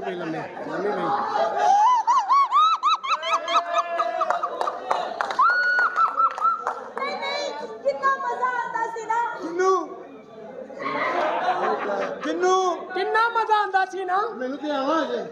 ਪਈ ਲੰਮੇ ਲੰਮੇ ਪਈ ਕਿੰਨਾ ਮਜ਼ਾ ਆਉਂਦਾ ਸੀ ਨਾ ਕਿੰਨਾ ਮਜ਼ਾ ਆਉਂਦਾ ਸੀ ਨਾ ਮੈਨੂੰ ਤੇ ਆਵਾਂ ਜੇ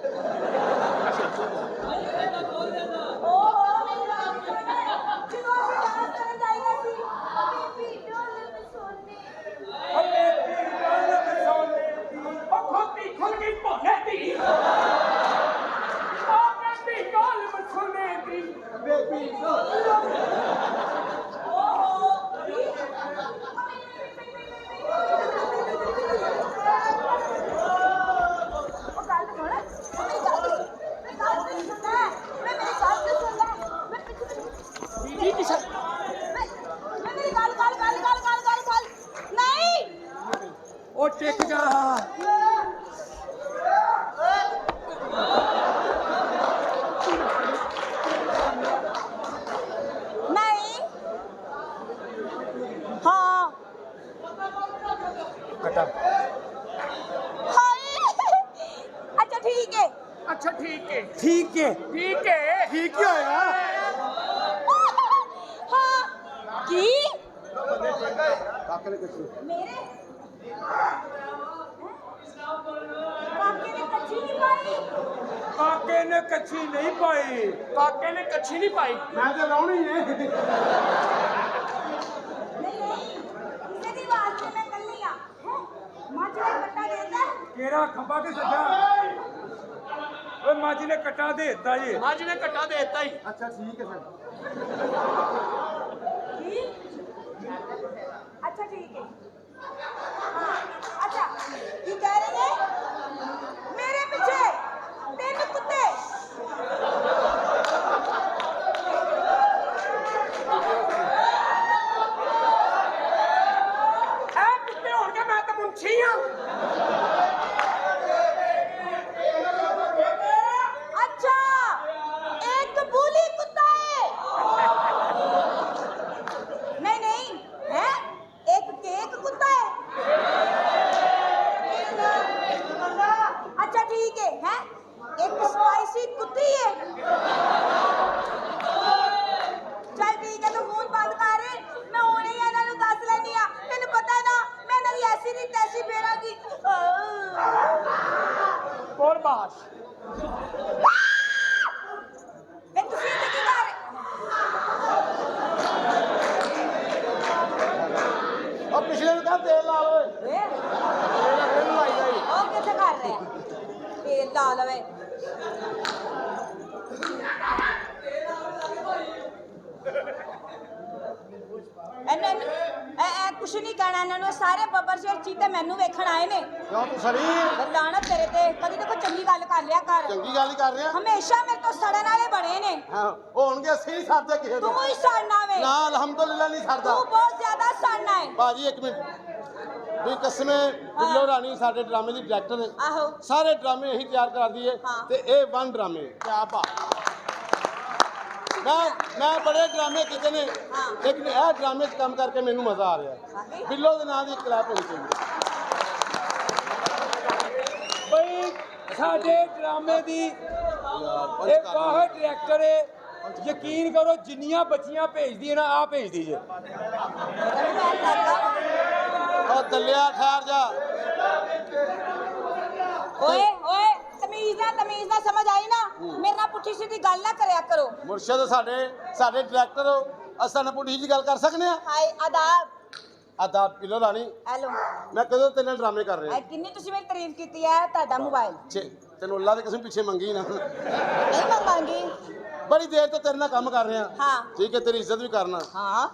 ਉਹ ਟਿਕ ਜਾ नहीं हाँ कटा हाय अच्छा ठीक है अच्छा ठीक है ठीक है ठीक है ठीक ही होएगा हाँ की ਕਾਕੇ ਨੇ ਕਿੱਥੇ मेरे काके ने कच्ची नहीं पाई काके ने कच्ची नहीं पाई काके ने कच्ची नहीं पाई ਮੈਂ ਤੇ ਲਾਉਣੀ ਏ नहीं किसी की बात से मैं कर लिया माँ जी ने कट्टा देता केरा खंबा के सजा ओए माँ जी ने कट्टा दे देता ये माँ जी ने कट्टा दे देता ही ਅੱਛਾ ਠੀਕ ਹੈ ਫਿਰ की अच्छा ठीक है हाँ अच्छा ये कह रहे हैं मेरे पीछे तीन कुत्ते कुत्ते होंगे मैं तो मुंशी हूँ अच्छा एक बूली कुत्ता है नहीं नहीं है एक केक कुत्ता है अच्छा ठीक है एक स्पाइसी कुत्ती है चल ठीक है तो फोन बंद कर मैं हुणे ही इन्हां नूं दस लैनी आ तैनूं पता है ना मैं इन्हां दी ऐसी दी तैसी फेरांगी बोल बास वे तुसीं इत्थे की कर ਉਹ ਪਿਛਲੇ ਨੂੰ ਕਹ ਤੇਲ ਲਾ ਓਏ ਵੇ ਉਹ ਕਿੱਥੇ ਕਰ ਰਹੇ ਆ ਤੇਲ ਲਾ ਲਵੇ ਇਹਨਾਂ ਕੁਛ ਨਹੀਂ ਕਹਿਣਾ ਇਹਨਾਂ ਨੂੰ ਸਾਰੇ ਬੱਬਰ ਸ਼ੇਰ ਚੀਤੇ ਮੈਨੂੰ ਵੇਖਣ ਆਏ ਨੇ ਕਿਉਂ ਤੂੰ ਸੜੀ ਲਾਣਾ ਤੇਰੇ ਤੇ ਕਦੀ ਤਾਂ ਕੋਈ ਚੰਗੀ ਗੱਲ ਕਰ ਲਿਆ ਕਰ ਚੰਗੀ ਗੱਲ ਹੀ ਕਰ ਰਿਹਾ ਹਮੇਸ਼ਾ ਮੇਰੇ ਤੋਂ ਸੜਨ ਵਾਲੇ ਬਣੇ ਨੇ ਹਾਂ ਹੋਣਗੇ ਅਸੀਂ ਸਰਦੇ ਕਿਸੇ ਤੂੰ ਤੋਂ ਹੀ ਸੜਨਾ ਵੇ ਨਾ ਅਲਹਮਦੁਲਿਲਾ ਨਹੀਂ ਸਰਦਾ ਤੂੰ ਬਹੁਤ ਜ਼ਿਆਦਾ ਸੜਨਾ ਹੈ ਭਾਜੀ ਇੱਕ ਮਿੰਟ ਵੀ ਕਸਮੇ ਬਿੱਲੋ ਰਾਣੀ ਸਾਡੇ ਡਰਾਮੇ ਦੀ ਡਾਇਰੈਕਟਰ ਨੇ ਆਹੋ ਸਾਰੇ ਡਰਾਮੇ ਇਹੀ ਤਿਆਰ ਕਰਦੀ ਏ ਹਾਂ। ਤੇ ਇਹ ਵਨ ਡਰਾਮੇ ਕਿਆ ਬਾਤ ਮੈਂ ਬੜੇ ਡਰਾਮੇ ਕੀਤੇ ਨੇ ਹਾਂ। ਲੇਕਿਨ ਇਹ ਡਰਾਮੇ 'ਚ ਕੰਮ ਕਰਕੇ ਮੈਨੂੰ ਮਜ਼ਾ ਆ ਰਿਹਾ ਵਾਕਈ? ਬਿੱਲੋ ਦੇ ਨਾਂ ਦੀ ਇੱਕ ਕਲੈਪ ਹੋਣੀ ਚਾਹੀਦੀ ਬਈ ਸਾਡੇ ਡਰਾਮੇ ਦੀ ਯਾਰ ਇਹ ਬਾਹਰ ਡਾਇਰੈਕਟਰ ਹੈ ਯਕੀਨ ਕਰੋ ਜਿੰਨੀਆਂ ਬੱਚੀਆਂ ਭੇਜਦੀ ਹੈ ਨਾ ਆ ਭੇਜਦੀ ਜੇ ਉਹ ਦੱਲਿਆ ਠਹਿਰ ਜਾ ਓਏ ਓਏ ਤਮੀਜ਼ ਨਾਲ ਸਮਝ ਆਈ ਨਾ ਮੇਰੇ ਨਾਲ ਪੁੱਠੀ ਸਿੱਧੀ ਗੱਲ ਨਾ ਕਰਿਆ ਕਰੋ ਮੁਰਸ਼ਦ ਸਾਡੇ ਡਾਇਰੈਕਟਰ ਹੋ ਅਸਾਂ ਨਾਲ ਪੁੱਠੀ ਜੀ ਗੱਲ ਕਰ ਸਕਨੇ ਆ ਹਾਏ ਆਦਾਬ ਆਦਾਬ ਬਿੱਲੋ ਰਾਣੀ ਹੈਲੋ ਮੈਂ ਕਦੋਂ ਤੇਰੇ ਨਾਲ ਡਰਾਮੇ ਕਰ ਰਿਹਾ ਕਿੰਨੀ ਤੁਸੀਂ ਮੇਰੀ ਤਾਰੀਫ ਕੀਤੀ ਹੈ ਤੁਹਾਡਾ ਮੋਬਾਈਲ ਤੈਨੂੰ ਅੱਲਾ ਦੇ ਕਸਮ ਪਿੱਛੇ ਮੰਗੀ ਨਾ ਨਹੀਂ ਮੰਗਾਂਗੀ ਬੜੀ ਦੇਰ ਤੋਂ ਤੇਰੇ ਨਾਲ ਕੰਮ ਕਰ ਰਿਹਾ ਹਾਂ ਠੀਕ ਹੈ ਤੇਰੀ ਇੱਜ਼ਤ ਵੀ ਕਰਨਾ ਹਾਂ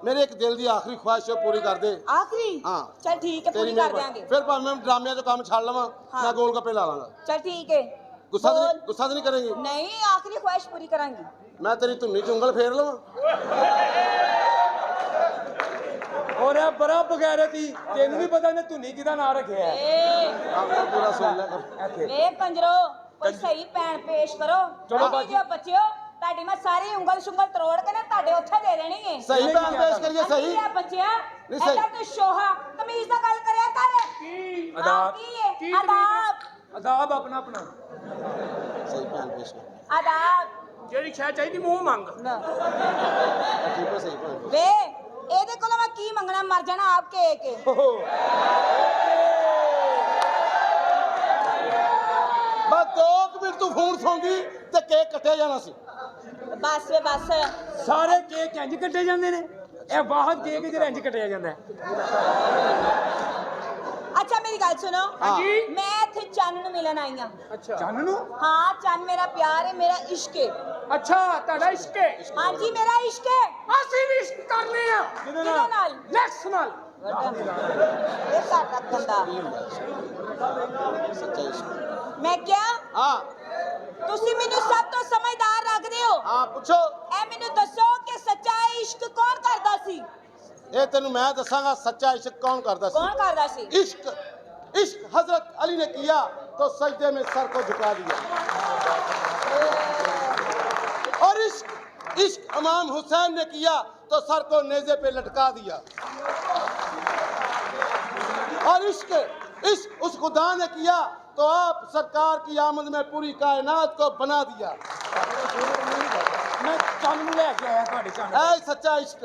ਮੇਰੇ ਇੱਕ ਦਿਲ ਦੀ ਆਖਰੀ ਖੁਆਇਸ਼ ਹੈ ਪੂਰੀ ਕਰ ਦੇ ਆਖਰੀ ਹਾਂ ਚਲ ਠੀਕ ਹੈ ਤੇਰੀ ਪੂਰੀ ਕਰ ਮਿਹਰਬਾਨੀ। ਦਿਆਂਗੇ ਫਿਰ ਭਾਵੇਂ ਮੈਂ ਡਰਾਮਿਆਂ ਤੋਂ ਕੰਮ ਛੱਡ ਲਵਾਂ ਹਾਂ। ਮੈਂ ਗੋਲ ਗੱਪੇ ਲਾ ਲਾਂਗਾ ਚਲ ਠੀਕ ਹੈ ਗੁੱਸਾ ਬੋਲ। ਤਾਂ ਨਹੀਂ ਕਰੇਂਗੀ ਨਹੀਂ ਆਖਰੀ ਖੁਆਇਸ਼ ਪੂਰੀ ਕਰਾਂਗੀ ਮੈਂ ਤੇਰੀ ਧੁੰਨੀ ਚ ਉਂਗਲ ਫੇਰ ਲਵਾਂ ਔਰ ਇਹ ਬੜਾ ਬਗੈਰਤੀ ਤੈਨੂੰ ਵੀ ਪਤਾ ਇਹਨੇ ਧੁਨੀ ਕਿਹਦਾ ਨਾਂ ਰੱਖਿਆ ਹੈ ਏ ਆਹ ਪੂਰਾ ਸੁਣ ਲੈ ਕਰ ਇੱਥੇ ਵੇ ਕੰਜਰੋ ਕੋਈ ਸਹੀ ਭੈਣ ਪੇਸ਼ ਕਰੋ ਚਲੋ ਬਾਕੀ ਜੋ ਬੱਚਿਓ ਤੁਹਾਡੀ ਮੈਂ ਸਾਰੀ ਉਂਗਲ ਸ਼ੁੰਗਲ ਤਰੋੜ ਕੇ ਨਾ ਤੁਹਾਡੇ ਉੱਥੇ ਦੇ ਦੇਣੀ ਹੈ ਸਹੀ ਭੈਣ ਪੇਸ਼ ਕਰੀਏ ਸਹੀ ਆ ਬੱਚਿਆ ਨਹੀਂ ਸਹੀ। ਐਡਾ ਤੂੰ ਸ਼ੋਹਾ ਤਮੀਜ਼ ਦਾ ਗੱਲ ਕਰਿਆ ਕਰ ਕੀ ਆਦਾਬ ਕੀ ਹੈ ਆਦਾਬ ਅਦਾਬ ਆਪਣਾ ਆਪਣਾ ਸਹੀ ਭੈਣ ਪੇਸ਼ ਕਰ ਆਦਾਬ ਜਿਹੜੀ ਸ਼ੈ ਚਾਹੀਦੀ ਮੂੰਹ ਮੰਗ ਨਾ ਠੀਕ ਹੈ ਸਹੀ ਭੈਣ ਵੇ ਇਹਦੇ ਕੋਲੋਂ ਮੈਂ ਕੀ ਮੰਗਣਾ, ਮਰ ਜਾਣਾ ਆਪ ਕੇ ਬਸ 2 ਮਿੰਟ ਤੂੰ ਫੋਨ ਸੌਂਗੀ ਤੇ ਕੇਕ ਕੱਟਿਆ ਜਾਣਾ ਸੀ। ਬਸ ਵੇ ਬਸ। ਸਾਰੇ ਕੇਕ ਇੰਜ ਕੱਟੇ ਜਾਂਦੇ ਨੇ, ਇਹ ਬਾਹਰ ਕੇਕ ਜਿਹੜਾ ਇੰਜ ਕੱਟਿਆ ਜਾਂਦਾ ਹੈ। ਅੱਛਾ ਮੇਰੀ ਗੱਲ ਸੁਣੋ, ਹਾਂਜੀ। ਮੈਂ ਇੱਥੇ ਚੰਨ ਨੂੰ ਮਿਲਣ ਆਈ ਆ। ਅੱਛਾ ਚੰਨ ਨੂੰ? ਹਾਂ ਚੰਨ ਮੇਰਾ ਪਿਆਰ ਹੈ, ਮੇਰਾ ਇਸ਼ਕ ਹੈ। ਅੱਛਾ ਤੁਹਾਡਾ ਇਸ਼ਕ ਹੈ? ਹਾਂਜੀ ਮੇਰਾ ਇਸ਼ਕ ਹੈ। ਅਸੀਂ ਵੀ ਇਸ਼ਕ ਕਰਨੇ ਆ। ਕਿਹਦੇ ਨਾਲ? ਨੈਕਸਟ ਨਾਲ। ਇਹ ਸਾਡਾ ਕੰਦਾ ਸੱਚਾ ਇਸ਼ਕ। ਮੈਂ ਕਿਹਾ ਹਾਂ ਤੁਸੀਂ ਮੈਨੂੰ ਸਭ ਤੋਂ ਸਮਝਦਾਰ ਲੱਗਦੇ ਹੋ। ਹਾਂ ਪੁੱਛੋ। ਇਹ ਮੈਨੂੰ ਦੱਸੋ ਕਿ ਸੱਚਾ ਇਸ਼ਕ ਕੌਣ ਕਰਦਾ ਸੀ? ਇਹ ਤੈਨੂੰ मैं दसांगा सच्चा इश्क कौन करता कौन करता सी? इश्क इश्क हजरत अली ने किया तो सजदे में सर को झुका दिया, और इश्क इश्क इमाम हुसैन ने किया तो सर को नेज़े पे लटका दिया, और इश्क इश्क उस खुदा ने किया तो आप सरकार की आमद में पूरी कायनात को बना दिया। मैं चंन नूं ले के आया ਤੁਹਾਡੇ चंन। ऐ सच्चा इश्क।